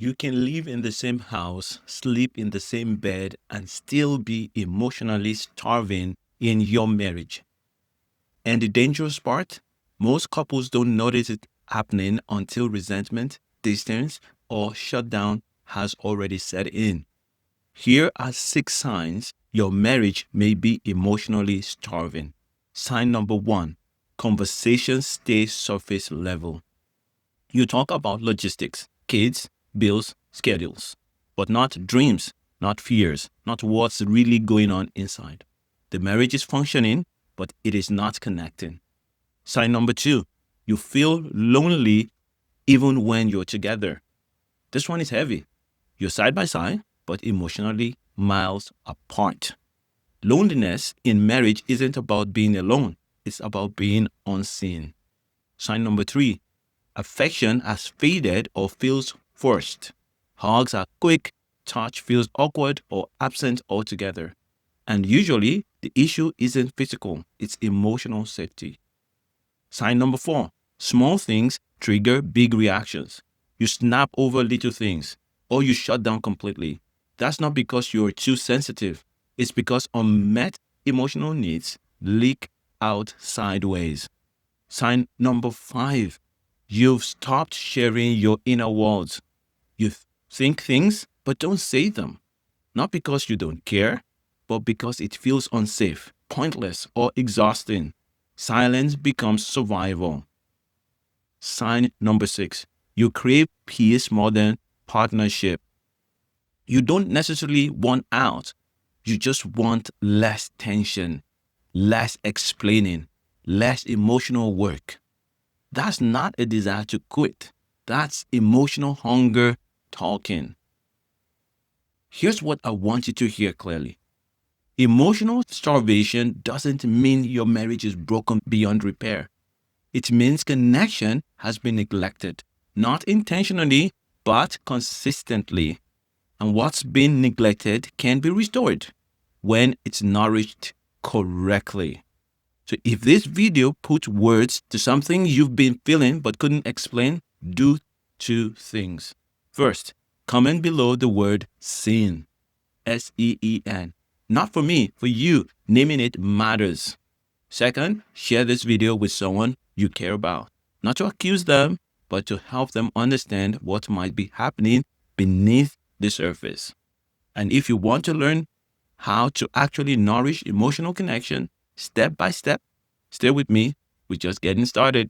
You can live in the same house, sleep in the same bed, and still be emotionally starving in your marriage. And the dangerous part, most couples don't notice it happening until resentment, distance, or shutdown has already set in. Here are 6 signs your marriage may be emotionally starving. Sign number 1, conversations stay surface level. You talk about logistics, kids, bills, schedules, but not dreams, not fears, not what's really going on inside. The marriage is functioning, but it is not connecting. Sign number 2, you feel lonely even when you're together. This one is heavy. You're side by side, but emotionally miles apart. Loneliness in marriage isn't about being alone, it's about being unseen. Sign number 3, affection has faded or feels forced. Hugs are quick, touch feels awkward or absent altogether. And usually, the issue isn't physical, it's emotional safety. Sign number 4, small things trigger big reactions. You snap over little things or you shut down completely. That's not because you're too sensitive, it's because unmet emotional needs leak out sideways. Sign number 5, you've stopped sharing your inner worlds. You think things, but don't say them. Not because you don't care, but because it feels unsafe, pointless, or exhausting. Silence becomes survival. Sign number 6, you crave peace more than partnership. You don't necessarily want out, you just want less tension, less explaining, less emotional work. That's not a desire to quit. That's emotional hunger talking. Here's what I want you to hear clearly. Emotional starvation doesn't mean your marriage is broken beyond repair. It means connection has been neglected, not intentionally, but consistently. And what's been neglected can be restored when it's nourished correctly. So if this video puts words to something you've been feeling but couldn't explain, do 2 things. First, comment below the word SEEN, SEEN. Not for me, for you. Naming it matters. Second, share this video with someone you care about. Not to accuse them, but to help them understand what might be happening beneath the surface. And if you want to learn how to actually nourish emotional connection step by step, stay with me. We're just getting started.